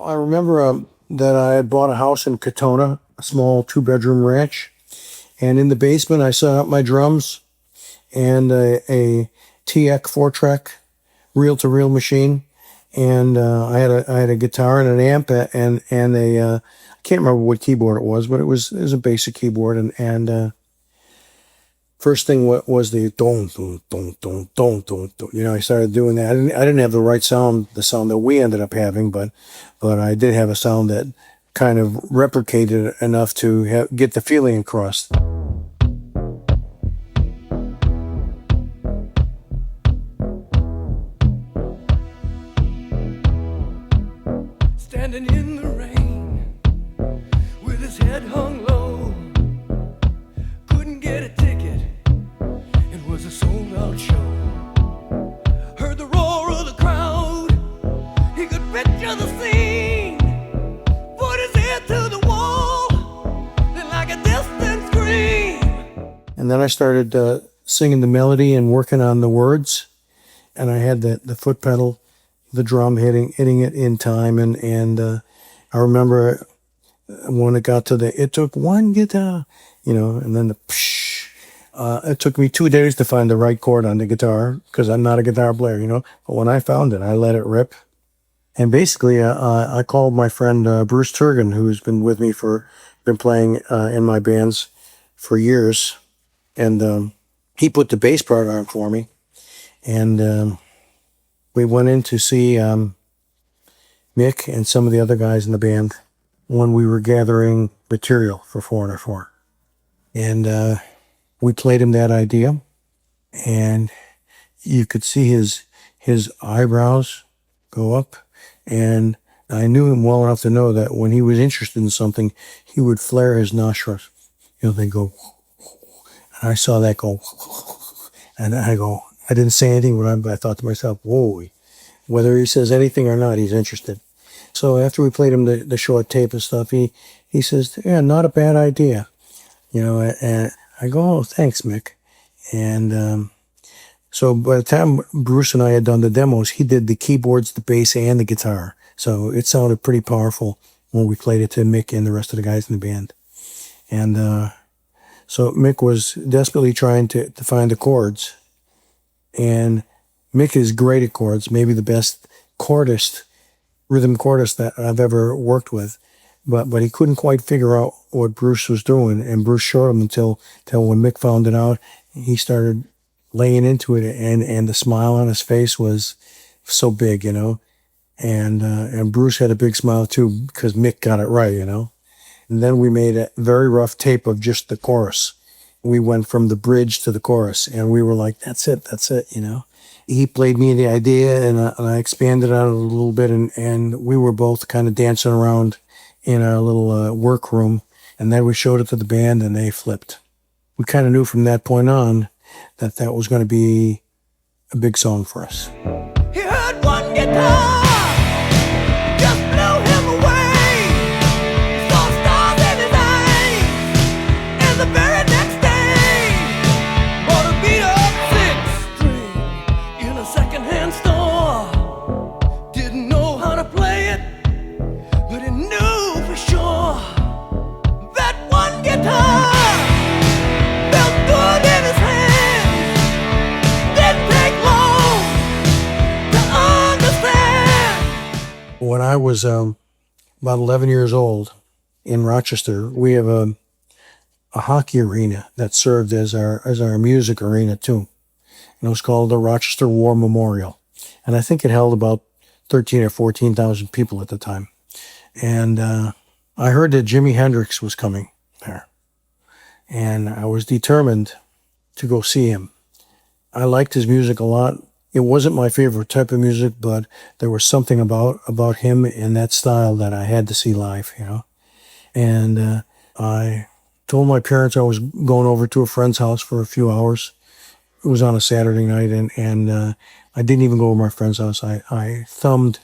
I remember that I had bought a house in Katona, a small two-bedroom ranch, and in the basement I set up my drums and a TX 4-track reel-to-reel machine, and I had a guitar and an amp and a I can't remember what keyboard it was, but it was a basic keyboard, and first thing was the don don don don don don don. I started doing that. I didn't have the right sound, the sound that we ended up having, but I did have a sound that kind of replicated it enough to get the feeling across. Standing in the rain with his head hung low, couldn't get a ticket, it was a sold-out show. Heard the roar of the crowd, he could picture the scene, put his ear to the wall, then like a distant scream. And then I started singing the melody and working on the words, and I had the foot pedal, the drum hitting it in time, and I remember when it got to it took one guitar, and then the psh. It took me 2 days to find the right chord on the guitar because I'm not a guitar player, But when I found it, I let it rip. And basically, I called my friend Bruce Turgan, who's been playing in my bands for years, and he put the bass part on for me, and we went in to see Mick and some of the other guys in the band when we were gathering material for 404. And we played him that idea, and you could see his eyebrows go up, and I knew him well enough to know that when he was interested in something, he would flare his nostrils. They go, and I saw that go, and I didn't say anything, but I thought to myself, whoa, whether he says anything or not, he's interested. So after we played him the short tape and stuff, he says, yeah, not a bad idea. And I go, oh, thanks, Mick. And so by the time Bruce and I had done the demos, he did the keyboards, the bass, and the guitar. So it sounded pretty powerful when we played it to Mick and the rest of the guys in the band. And so Mick was desperately trying to find the chords. And Mick is great at chords, maybe the best rhythm chordist that I've ever worked with. But he couldn't quite figure out what Bruce was doing, and Bruce showed him until when Mick found it out, he started laying into it, and the smile on his face was so big, and Bruce had a big smile too because Mick got it right, And then we made a very rough tape of just the chorus. We went from the bridge to the chorus, and we were like, that's it, He played me the idea, and I expanded on it a little bit, and we were both kind of dancing around in our little workroom, and then we showed it to the band, and they flipped. We kind of knew from that point on that was going to be a big song for us. He heard one guitar. When I was about 11 years old in Rochester, we have a hockey arena that served as our music arena too. And it was called the Rochester War Memorial. And I think it held about 13 or 14,000 people at the time. And I heard that Jimi Hendrix was coming there. And I was determined to go see him. I liked his music a lot. It wasn't my favorite type of music, but there was something about him in that style that I had to see live, And I told my parents I was going over to a friend's house for a few hours. It was on a Saturday night, and I didn't even go to my friend's house. I thumbed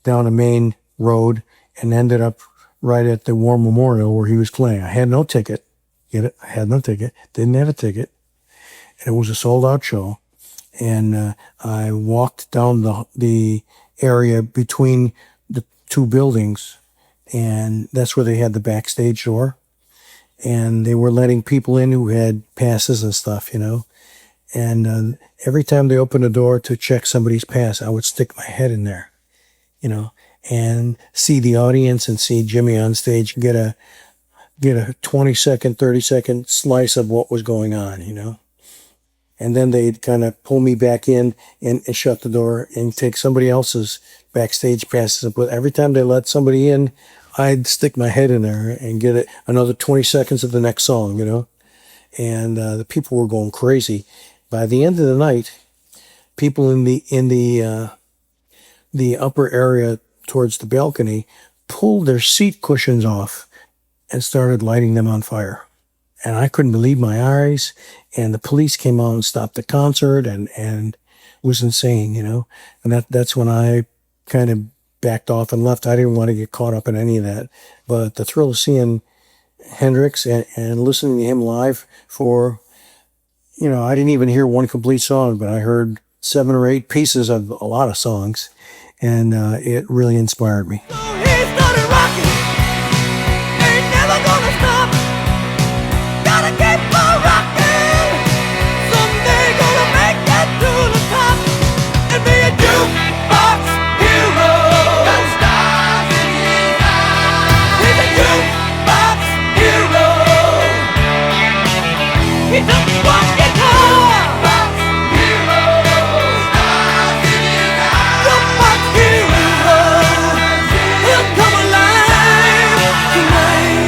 down a main road and ended up right at the War Memorial where he was playing. I had no ticket. Get it? I had no ticket. Didn't have a ticket. And it was a sold-out show. And I walked down the area between two buildings, and that's where they had the backstage door. And they were letting people in who had passes and stuff, you know. And every time they opened a door to check somebody's pass, I would stick my head in there, you know, and see the audience and see Jimmy on stage get a 20-second, 30-second slice of what was going on, you know. And then they'd kind of pull me back in and shut the door and take somebody else's backstage passes. But every time they let somebody in, I'd stick my head in there and get another 20 seconds of the next song, you know. And the people were going crazy. By the end of the night, people in the upper area towards the balcony pulled their seat cushions off and started lighting them on fire. And I couldn't believe my eyes. And the police came out and stopped the concert, and it was insane, you know. And that's when I kind of backed off and left. I didn't want to get caught up in any of that. But the thrill of seeing Hendrix and listening to him live for, you know, I didn't even hear one complete song, but I heard 7 or 8 pieces of a lot of songs. And it really inspired me. So he started rocking, ain't never gonna stop. Gotta keep on rocking, someday gonna make it to the top and be a jukebox hero. Got stars in his eyes. He's a jukebox hero. He took one guitar. Jukebox hero. Stars in his eyes. Jukebox hero. He'll come alive tonight.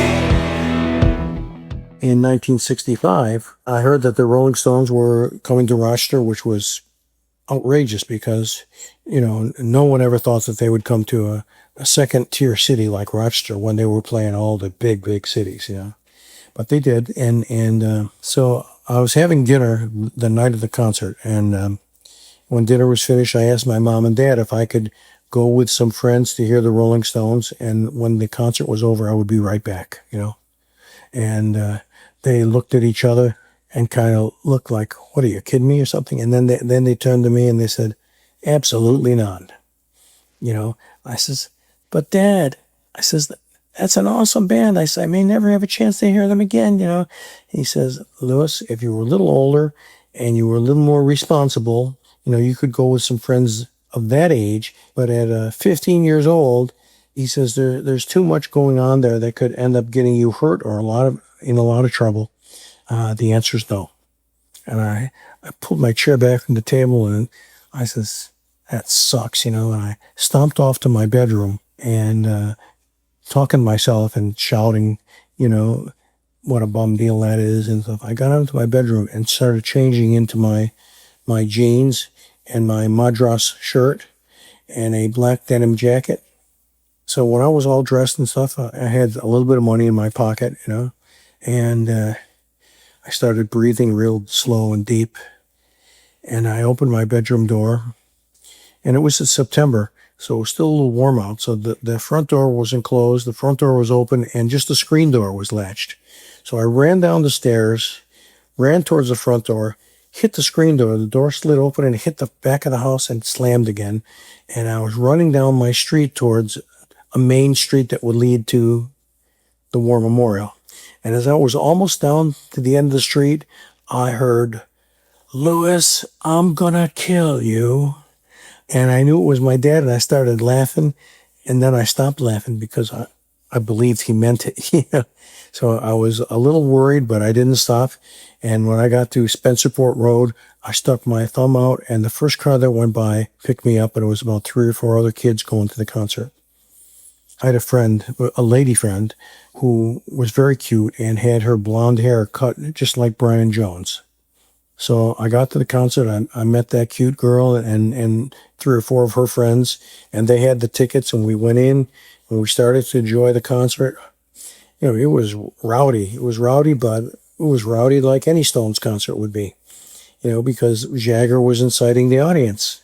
In 1965, I heard that the Rolling Stones were coming to Rochester, which was outrageous because, you know, no one ever thought that they would come to a second-tier city like Rochester when they were playing all the big, big cities, you know. But they did, and so I was having dinner the night of the concert, and when dinner was finished, I asked my mom and dad if I could go with some friends to hear the Rolling Stones, and when the concert was over, I would be right back, you know. And they looked at each other and kind of looked like, "What are you kidding me or something?" And then they turned to me and they said, "Absolutely not." You know, I says, "But Dad," I says, "that's an awesome band." I said, "I may never have a chance to hear them again." You know, he says, "Louis, if you were a little older and you were a little more responsible, you know, you could go with some friends of that age. But at 15 years old," he says, there's too much going on there that could end up getting you hurt or in a lot of trouble. The answer is no." And I pulled my chair back from the table and I says, "That sucks," you know. And I stomped off to my bedroom and talking to myself and shouting, you know, what a bum deal that is and stuff. I got out to my bedroom and started changing into my jeans and my Madras shirt and a black denim jacket. So when I was all dressed and stuff, I had a little bit of money in my pocket, you know, and I started breathing real slow and deep. And I opened my bedroom door, and it was in September, so it was still a little warm out. So the front door wasn't closed, the front door was open, and just the screen door was latched. So I ran down the stairs, ran towards the front door, hit the screen door. The door slid open and hit the back of the house and slammed again. And I was running down my street towards a main street that would lead to the War Memorial. And as I was almost down to the end of the street, I heard, "Louis, I'm gonna kill you." And I knew it was my dad, and I started laughing. And then I stopped laughing because I believed he meant it. You know? So I was a little worried, but I didn't stop. And when I got to Spencerport Road, I stuck my thumb out, and the first car that went by picked me up, and it was about 3 or 4 other kids going to the concert. I had a friend, a lady friend, who was very cute and had her blonde hair cut just like Brian Jones. So I got to the concert, I met that cute girl and 3 or 4 of her friends, and they had the tickets, and we went in, and we started to enjoy the concert. You know, it was rowdy. It was rowdy, but it was rowdy like any Stones concert would be, you know, because Jagger was inciting the audience,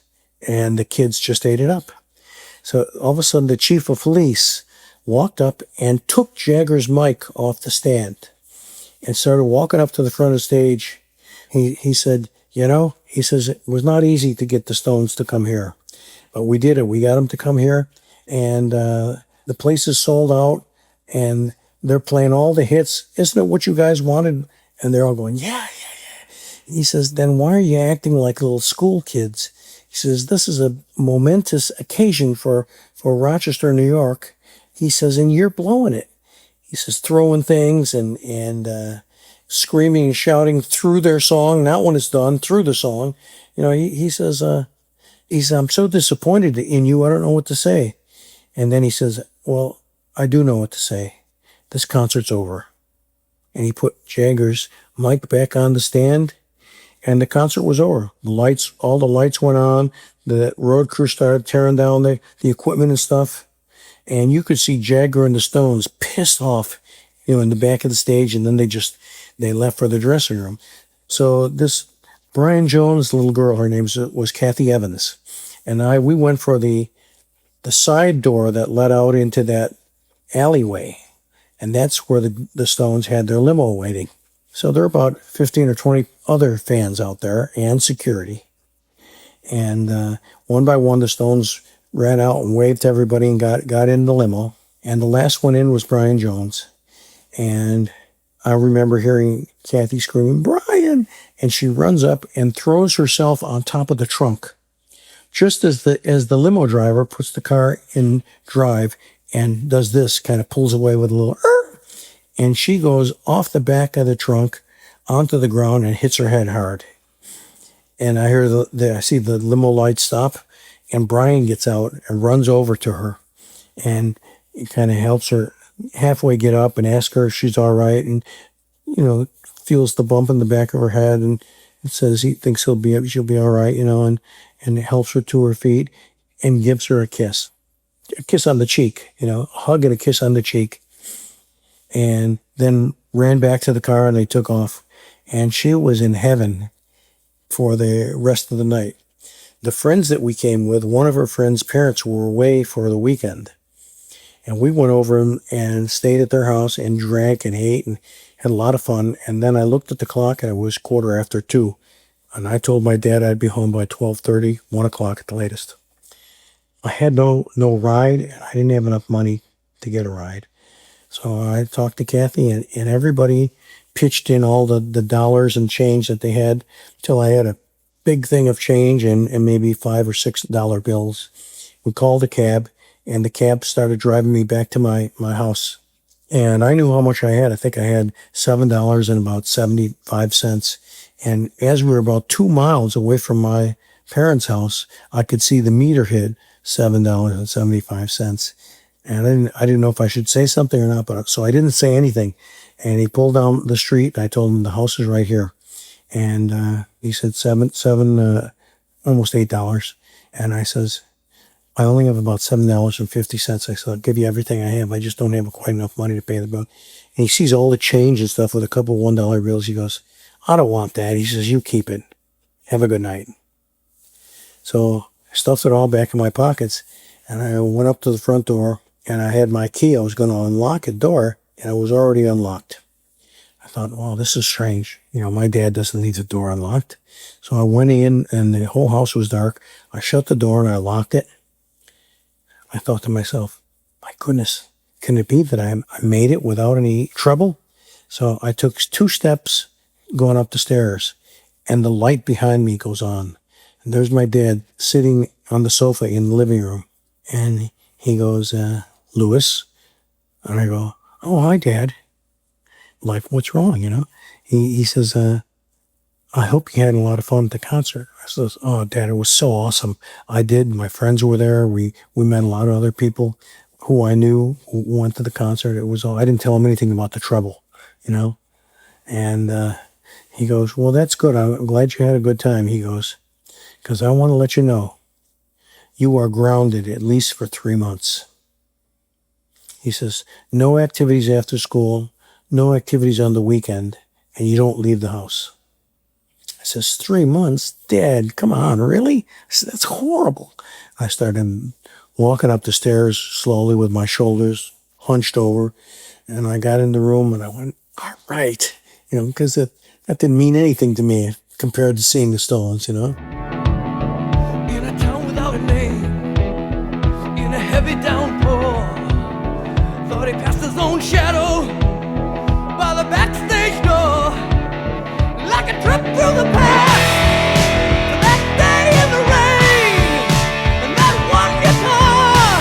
and the kids just ate it up. So all of a sudden, the chief of police walked up and took Jagger's mic off the stand and started walking up to the front of the stage. He said, "You know," he says, "it was not easy to get the Stones to come here, but we did it. We got them to come here, and the place is sold out, and they're playing all the hits. Isn't it what you guys wanted? And they're all going, yeah. He says, then why are you acting like little school kids? He says, this is a momentous occasion for Rochester, New York. He says, and you're blowing it. He says, throwing things and screaming and shouting through their song, not when it's done, through the song. He says, I'm so disappointed in you, I don't know what to say. And then he says, well, I do know what to say. This concert's over. And he put Jagger's mic back on the stand, and the concert was over. All the lights went on. The road crew started tearing down the equipment and stuff. And you could see Jagger and the Stones pissed off, in the back of the stage, and then they left for the dressing room. So this Brian Jones' little girl, her name was Kathy Evans, and we went for the side door that led out into that alleyway, and that's where the Stones had their limo waiting. So there are about 15 or 20 other fans out there and security. And one by one, the Stones ran out and waved to everybody and got in the limo. And the last one in was Brian Jones. And I remember hearing Kathy screaming, Brian! And she runs up and throws herself on top of the trunk, just as the limo driver puts the car in drive and does this, kind of pulls away with a little, and she goes off the back of the trunk onto the ground and hits her head hard. And I hear I see the limo lights stop, and Brian gets out and runs over to her, and he kind of helps her halfway get up and asks her if she's all right, and feels the bump in the back of her head, and says he thinks she'll be all right, and helps her to her feet and gives her a kiss on the cheek, a hug and a kiss on the cheek, and then ran back to the car and they took off. And she was in heaven for the rest of the night. The friends that we came with, one of her friends' parents were away for the weekend. And we went over and stayed at their house and drank and ate and had a lot of fun. And then I looked at the clock and it was 2:15. And I told my dad I'd be home by 12:30, 1 o'clock at the latest. I had no ride, and I didn't have enough money to get a ride. So I talked to Kathy, and everybody pitched in all the dollars and change that they had till I had a big thing of change and maybe $5 or $6 bills. We called a cab, and the cab started driving me back to my house. And I knew how much I had. I think I had $7 and about 75 cents. And as we were about 2 miles away from my parents' house, I could see the meter hit $7.75. And I didn't know if I should say something or not, but so I didn't say anything. And he pulled down the street, and I told him the house is right here. And he said almost $8. And I says, I only have about $7.50. I said, I'll give you everything I have. I just don't have quite enough money to pay the bill. And he sees all the change and stuff with a couple $1 bills. He goes, I don't want that. He says, you keep it. Have a good night. So I stuffed it all back in my pockets, and I went up to the front door, and I had my key. I was going to unlock a door, and it was already unlocked. I thought, wow, this is strange. My dad doesn't leave the door unlocked. So I went in, and the whole house was dark. I shut the door, and I locked it. I thought to myself, my goodness, can it be that I made it without any trouble? So I took 2 steps going up the stairs, and the light behind me goes on. And there's my dad sitting on the sofa in the living room. And he goes, Louis? And I go, oh, hi, Dad. Like, what's wrong, He says, I hope you had a lot of fun at the concert. I says, oh, Dad, it was so awesome. I did. My friends were there. We met a lot of other people who I knew who went to the concert. It was all, I didn't tell him anything about the trouble, And he goes, well, that's good. I'm glad you had a good time. He goes, because I want to let you know, you are grounded at least for 3 months. He says, no activities after school, no activities on the weekend, and you don't leave the house. I says, 3 months? Dad, come on, really? I said, that's horrible. I started walking up the stairs slowly with my shoulders hunched over, and I got in the room and I went, all right, because that didn't mean anything to me compared to seeing the Stones, In a town without a name, in a heavy down but he passed his own shadow by the backstage door, like a trip through the past. To that day in the rain, and that one guitar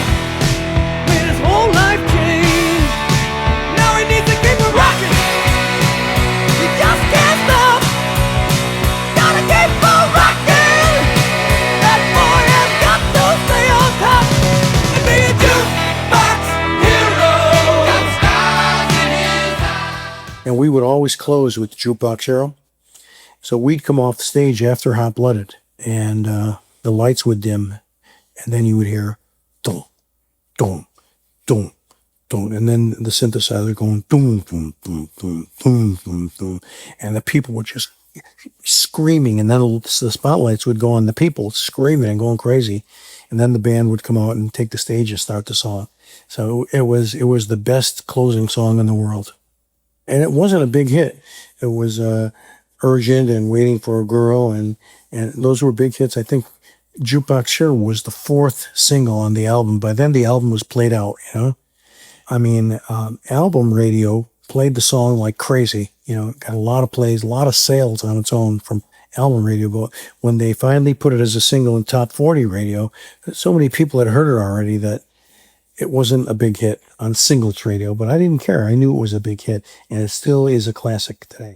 made his whole life change. Now he needs to keep it rocking. He just can't stop. Gotta keep on rocking. That boy has got to stay on top and be a jukebox hero. Got stars in his eyes. And we would always close with Juke Box Hero. So we'd come off the stage after Hot Blooded, and the lights would dim, and then you would hear dum, dum, dum, dum, and then the synthesizer going dum, dum, dum, dum, dum, dum, dum, and the people were just screaming, and then the spotlights would go on the people screaming and going crazy, and then the band would come out and take the stage and start the song. So it was the best closing song in the world, and it wasn't a big hit. It was Urgent and Waiting for a Girl, and those were big hits. I think Jukebox Hero was the fourth single on the album. By then the album was played out, you know. I mean, album radio played the song like crazy, you know, got a lot of plays, a lot of sales on its own from album radio. But when they finally put it as a single in top 40 radio, so many people had heard it already that it wasn't a big hit on singles radio. But I didn't care. I knew it was a big hit, and it still is a classic today.